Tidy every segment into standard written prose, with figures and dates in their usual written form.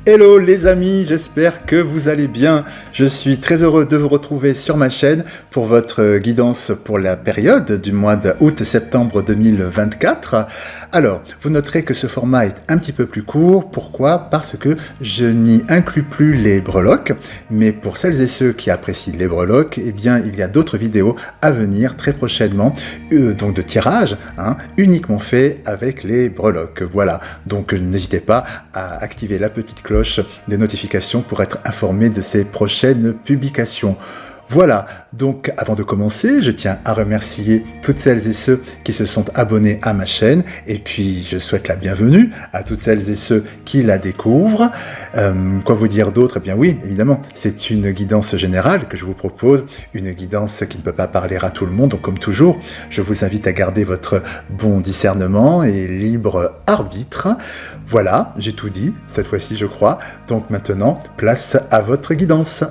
Hello les amis, j'espère que vous allez bien. Je suis très heureux de vous retrouver sur ma chaîne pour votre guidance pour la période du mois d'août-septembre 2024. Alors, vous noterez que ce format est un petit peu plus court. Pourquoi? Parce que je n'y inclus plus les breloques. Mais pour celles et ceux qui apprécient les breloques, eh bien, il y a d'autres vidéos à venir très prochainement, donc de tirage, uniquement fait avec les breloques. Voilà, donc n'hésitez pas à activer la petite cloche des notifications pour être informé de ces prochaines publications. Voilà, donc avant de commencer, je tiens à remercier toutes celles et ceux qui se sont abonnés à ma chaîne, et puis je souhaite la bienvenue à toutes celles et ceux qui la découvrent. Quoi vous dire d'autre? Eh bien oui, évidemment, c'est une guidance générale que je vous propose, une guidance qui ne peut pas parler à tout le monde, donc comme toujours, je vous invite à garder votre bon discernement et libre arbitre. Voilà, j'ai tout dit, cette fois-ci je crois, donc maintenant, place à votre guidance.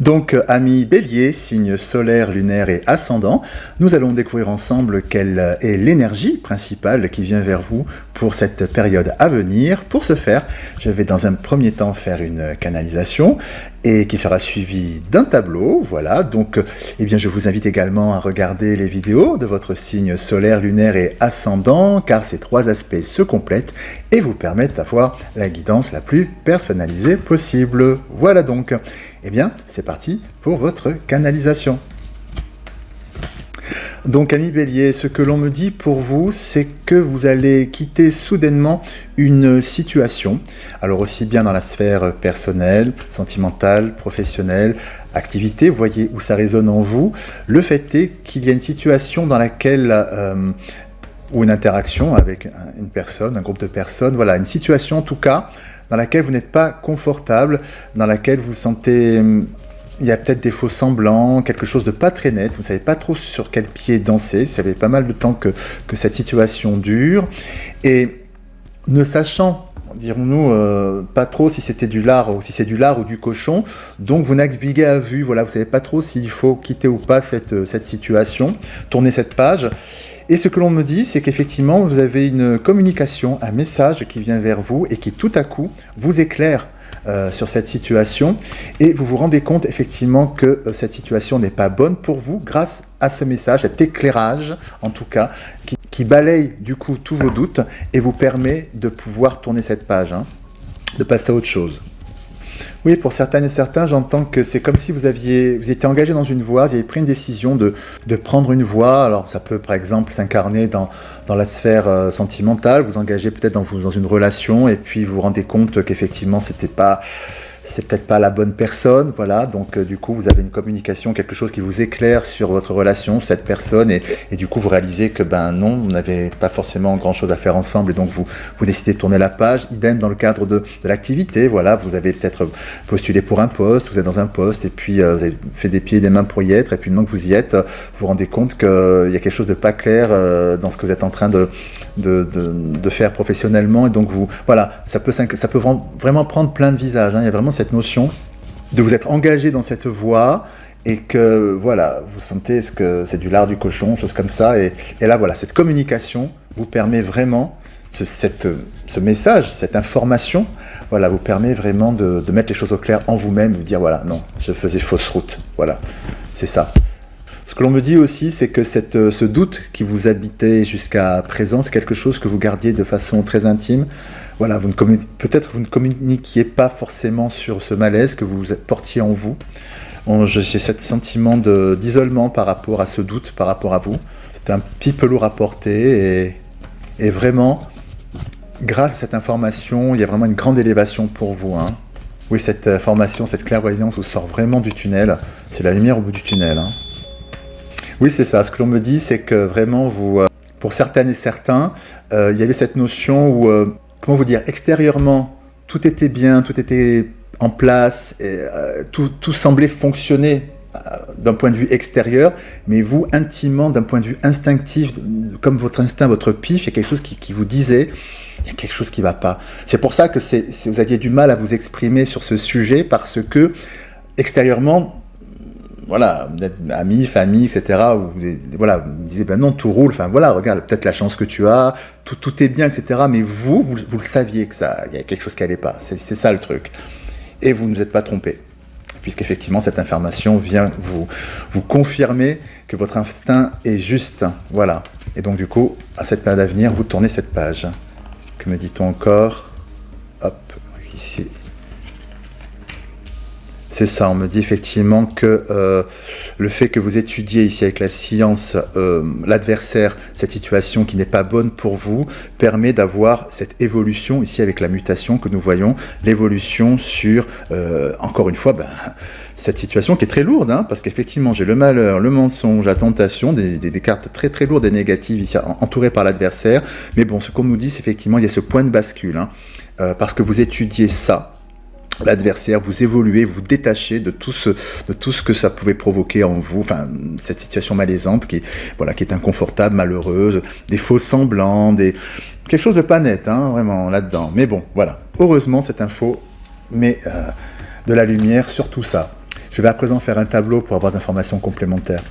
Donc, amis Bélier, signe solaire, lunaire et ascendant, nous allons découvrir ensemble quelle est l'énergie principale qui vient vers vous pour cette période à venir. Pour ce faire, je vais dans un premier temps faire une canalisation et qui sera suivie d'un tableau. Voilà, donc eh bien, je vous invite également à regarder les vidéos de votre signe solaire, lunaire et ascendant, car ces trois aspects se complètent et vous permettent d'avoir la guidance la plus personnalisée possible. Voilà donc. Eh bien, c'est parti pour votre canalisation. Donc, ami Bélier, ce que l'on me dit pour vous, c'est que vous allez quitter soudainement une situation. Alors, aussi bien dans la sphère personnelle, sentimentale, professionnelle, activité, vous voyez où ça résonne en vous. Le fait est qu'il y a une situation dans laquelle... ou une interaction avec une personne, un groupe de personnes, voilà, une situation en tout cas, dans laquelle vous n'êtes pas confortable, dans laquelle vous sentez... Il y a peut-être des faux semblants, quelque chose de pas très net, vous ne savez pas trop sur quel pied danser, ça fait pas mal de temps que cette situation dure, et ne sachant, dirons-nous, pas trop si c'était du lard ou si c'est du lard ou du cochon, donc vous naviguez à vue, voilà, vous savez pas trop s'il faut quitter ou pas cette situation, tourner cette page. Et ce que l'on me dit, c'est qu'effectivement, vous avez une communication, un message qui vient vers vous et qui tout à coup vous éclaire sur cette situation. Et vous vous rendez compte effectivement que cette situation n'est pas bonne pour vous grâce à ce message, cet éclairage en tout cas, qui balaye du coup tous vos doutes et vous permet de pouvoir tourner cette page, de passer à autre chose. Oui, pour certaines et certains, j'entends que c'est comme si vous étiez engagé dans une voie, vous avez pris une décision de prendre une voie. Alors, ça peut, par exemple, s'incarner dans la sphère sentimentale. Vous engagez peut-être dans une relation et puis vous vous rendez compte qu'effectivement, c'est peut-être pas la bonne personne, voilà, donc du coup vous avez une communication, quelque chose qui vous éclaire sur votre relation, cette personne, et du coup vous réalisez que non, vous n'avez pas forcément grand chose à faire ensemble, et donc vous décidez de tourner la page. Idem dans le cadre de l'activité, voilà, vous avez peut-être postulé pour un poste, vous êtes dans un poste, et puis vous avez fait des pieds et des mains pour y être, et puis maintenant que vous y êtes, vous vous rendez compte qu'il y a quelque chose de pas clair dans ce que vous êtes en train de faire professionnellement, et donc voilà, ça peut vraiment prendre plein de visages, il y a vraiment cette notion de vous être engagé dans cette voie et que voilà, vous sentez ce que c'est du lard du cochon, chose comme ça, et là voilà, cette communication vous permet vraiment, ce message, cette information, voilà, vous permet vraiment de mettre les choses au clair en vous-même, de vous dire voilà, non, je faisais fausse route, voilà, c'est ça. Ce que l'on me dit aussi, c'est que ce doute qui vous habitait jusqu'à présent, c'est quelque chose que vous gardiez de façon très intime. Voilà, peut-être vous ne communiquiez pas forcément sur ce malaise que vous portiez en vous. J'ai ce sentiment d'isolement par rapport à ce doute, par rapport à vous. C'est un petit peu lourd à porter et vraiment, grâce à cette information, il y a vraiment une grande élévation pour vous. Oui, cette information, cette clairvoyance vous sort vraiment du tunnel. C'est la lumière au bout du tunnel. Oui, c'est ça. Ce que l'on me dit, c'est que vraiment, pour certaines et certains, il y avait cette notion où, comment vous dire, extérieurement, tout était bien, tout était en place, et, tout semblait fonctionner d'un point de vue extérieur, mais vous, intimement, d'un point de vue instinctif, comme votre instinct, votre pif, il y a quelque chose qui vous disait, il y a quelque chose qui ne va pas. C'est pour ça que vous aviez du mal à vous exprimer sur ce sujet, parce que, extérieurement, voilà, d'être amis, famille, etc. Ou voilà, vous me disiez, ben non, tout roule, enfin voilà, regarde, peut-être la chance que tu as, tout est bien, etc. Mais vous le saviez que ça, il y a quelque chose qui allait pas. C'est ça le truc. Et vous ne vous êtes pas trompé. Puisqu'effectivement, cette information vient vous confirmer que votre instinct est juste. Voilà. Et donc, du coup, à cette période à venir, vous tournez cette page. Que me dit-on encore? Hop, ici. C'est ça, on me dit effectivement que le fait que vous étudiez ici avec la science l'adversaire, cette situation qui n'est pas bonne pour vous, permet d'avoir cette évolution ici avec la mutation que nous voyons, l'évolution sur, encore une fois, cette situation qui est très lourde, hein, parce qu'effectivement j'ai le malheur, le mensonge, la tentation, des cartes très très lourdes et négatives ici entourées par l'adversaire, mais bon, ce qu'on nous dit, c'est effectivement il y a ce point de bascule, hein, parce que vous étudiez ça, l'adversaire, vous évoluez, vous détachez de tout ce que ça pouvait provoquer en vous, enfin cette situation malaisante qui est inconfortable, malheureuse, des faux semblants, quelque chose de pas net, hein, vraiment là-dedans. Mais bon, voilà. Heureusement cette info met de la lumière sur tout ça. Je vais à présent faire un tableau pour avoir des informations complémentaires.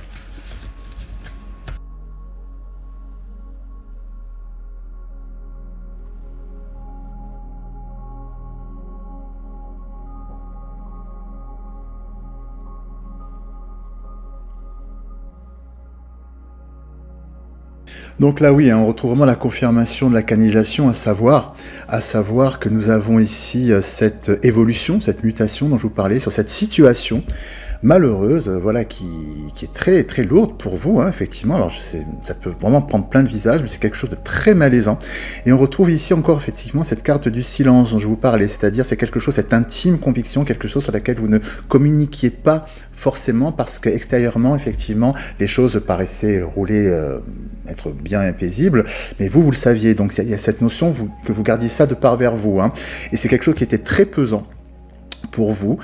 Donc là, oui, hein, on retrouve vraiment la confirmation de la canalisation, à savoir que nous avons ici cette évolution, cette mutation dont je vous parlais, sur cette situation malheureuse, voilà, qui est très très lourde pour vous, hein, effectivement. Alors, ça peut vraiment prendre plein de visages, mais c'est quelque chose de très malaisant. Et on retrouve ici encore effectivement cette carte du silence dont je vous parlais, c'est-à-dire c'est quelque chose, cette intime conviction, quelque chose sur laquelle vous ne communiquiez pas forcément parce que extérieurement, effectivement, les choses paraissaient rouler, être bien paisibles, mais vous le saviez. Donc il y a cette notion que vous gardiez ça de part vers vous, hein. Et c'est quelque chose qui était très pesant pour vous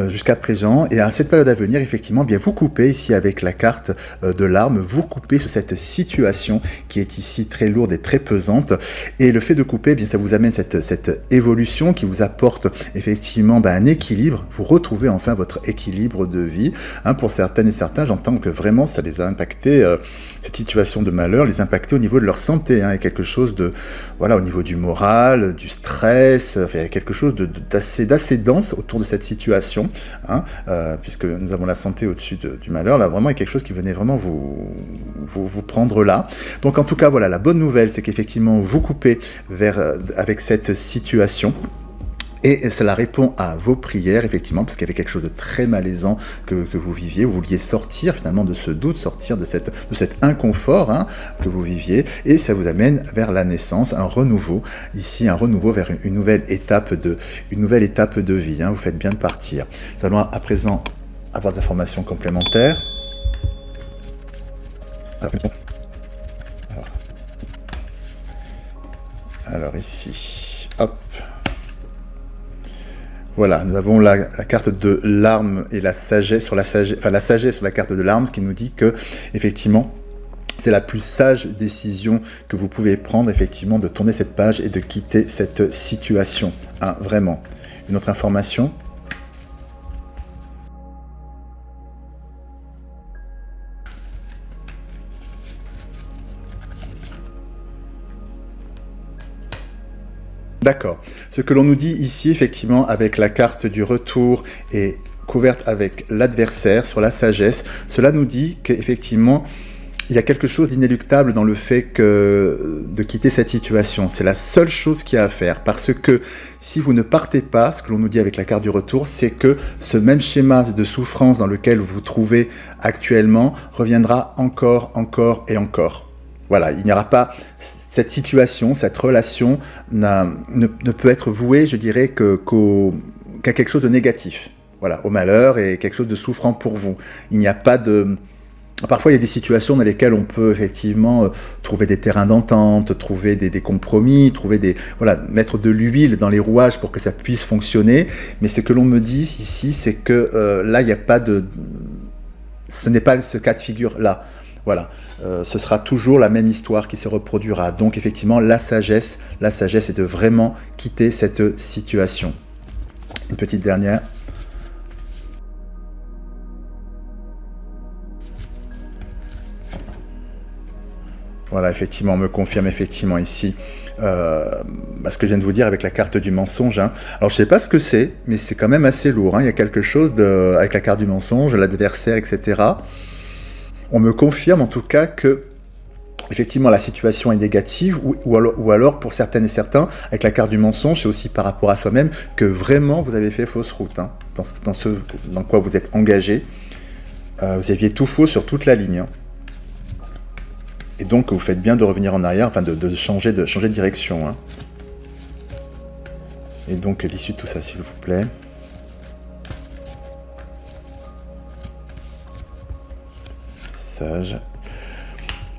jusqu'à présent, et à cette période à venir, effectivement, bien vous coupez ici avec la carte de l'arme, vous coupez sur cette situation qui est ici très lourde et très pesante, et le fait de couper, bien ça vous amène cette évolution qui vous apporte effectivement un équilibre, vous retrouvez enfin votre équilibre de vie, hein. Pour certaines et certains, j'entends que vraiment ça les a impactés, cette situation de malheur les impactait au niveau de leur santé, hein, et quelque chose de, voilà, au niveau du moral, du stress, enfin, quelque chose d'assez dense autour de cette situation, hein, puisque nous avons la santé au-dessus du malheur, là vraiment il y a quelque chose qui venait vraiment vous prendre là. Donc en tout cas voilà, la bonne nouvelle c'est qu'effectivement vous coupez avec cette situation. Et cela répond à vos prières, effectivement, parce qu'il y avait quelque chose de très malaisant que vous viviez. Vous vouliez sortir finalement de ce doute, sortir de cet inconfort, hein, que vous viviez, et ça vous amène vers la naissance, un renouveau, ici un renouveau vers une nouvelle étape de vie, hein. Vous faites bien de partir. Nous allons à présent avoir des informations complémentaires. Alors ici, hop. Voilà, nous avons la carte de l'arme et la sagesse sur la sagesse, enfin la sagesse sur la carte de l'arme, qui nous dit que, effectivement, c'est la plus sage décision que vous pouvez prendre, effectivement, de tourner cette page et de quitter cette situation, hein, vraiment. Une autre information ? D'accord. Ce que l'on nous dit ici, effectivement, avec la carte du retour et couverte avec l'adversaire sur la sagesse, cela nous dit qu'effectivement, il y a quelque chose d'inéluctable dans le fait de quitter cette situation. C'est la seule chose qu'il y a à faire. Parce que si vous ne partez pas, ce que l'on nous dit avec la carte du retour, c'est que ce même schéma de souffrance dans lequel vous vous trouvez actuellement reviendra encore et encore. Voilà, il n'y aura pas cette situation, cette relation ne peut être vouée, je dirais, qu'à quelque chose de négatif. Voilà, au malheur et quelque chose de souffrant pour vous. Il n'y a pas de... Parfois, il y a des situations dans lesquelles on peut effectivement trouver des terrains d'entente, trouver des compromis, mettre de l'huile dans les rouages pour que ça puisse fonctionner. Mais ce que l'on me dit ici, c'est que là, il n'y a pas de... Ce n'est pas ce cas de figure-là. Voilà, ce sera toujours la même histoire qui se reproduira. Donc effectivement, la sagesse est de vraiment quitter cette situation. Une petite dernière. Voilà, effectivement, on me confirme effectivement ici ce que je viens de vous dire avec la carte du mensonge. Hein. Alors, je sais pas ce que c'est, mais c'est quand même assez lourd. Hein. Il y a quelque chose avec la carte du mensonge, l'adversaire, etc. On me confirme en tout cas que effectivement la situation est négative, ou alors pour certaines et certains, avec la carte du mensonge, c'est aussi par rapport à soi-même que vraiment vous avez fait fausse route. Hein. Dans quoi vous êtes engagé, vous aviez tout faux sur toute la ligne. Hein. Et donc, vous faites bien de revenir en arrière, enfin de changer de direction. Hein. Et donc, l'issue de tout ça, s'il vous plaît. Sage.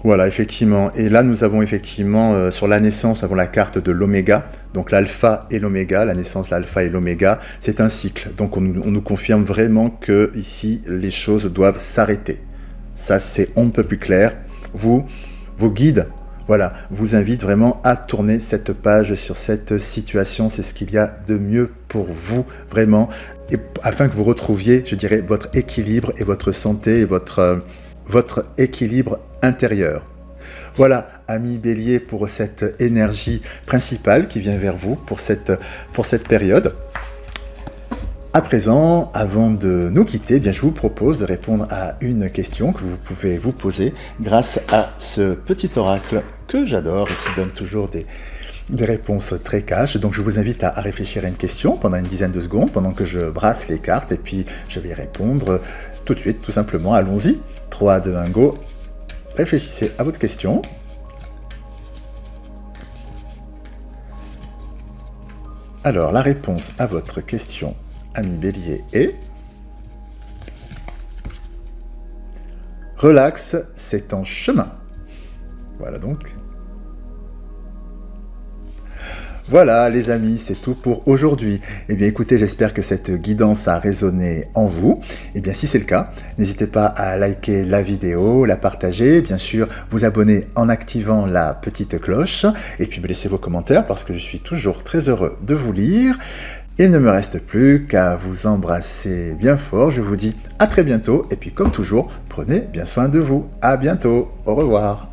Voilà, effectivement. Et là, nous avons effectivement, sur la naissance, nous avons la carte de l'oméga. Donc, l'alpha et l'oméga, la naissance, l'alpha et l'oméga, c'est un cycle. Donc, on nous confirme vraiment que ici, les choses doivent s'arrêter. Ça, c'est on ne peut plus clair. Vos guides, voilà, vous invitent vraiment à tourner cette page sur cette situation. C'est ce qu'il y a de mieux pour vous, vraiment, et afin que vous retrouviez, je dirais, votre équilibre et votre santé et votre équilibre intérieur. Voilà, amis Bélier, pour cette énergie principale qui vient vers vous pour cette période. À présent, avant de nous quitter, bien, je vous propose de répondre à une question que vous pouvez vous poser grâce à ce petit oracle que j'adore et qui donne toujours des réponses très cash. Donc je vous invite à réfléchir à une question pendant une dizaine de secondes, pendant que je brasse les cartes, et puis je vais y répondre tout de suite, tout simplement. Allons-y. 3, 2, 1, go. Réfléchissez à votre question. Alors, la réponse à votre question, ami Bélier, est relax, c'est en chemin. Voilà donc. Voilà les amis, c'est tout pour aujourd'hui. Eh bien écoutez, j'espère que cette guidance a résonné en vous. Eh bien si c'est le cas, n'hésitez pas à liker la vidéo, la partager, bien sûr vous abonner en activant la petite cloche, et puis me laisser vos commentaires parce que je suis toujours très heureux de vous lire. Il ne me reste plus qu'à vous embrasser bien fort. Je vous dis à très bientôt, et puis comme toujours, prenez bien soin de vous. À bientôt, au revoir.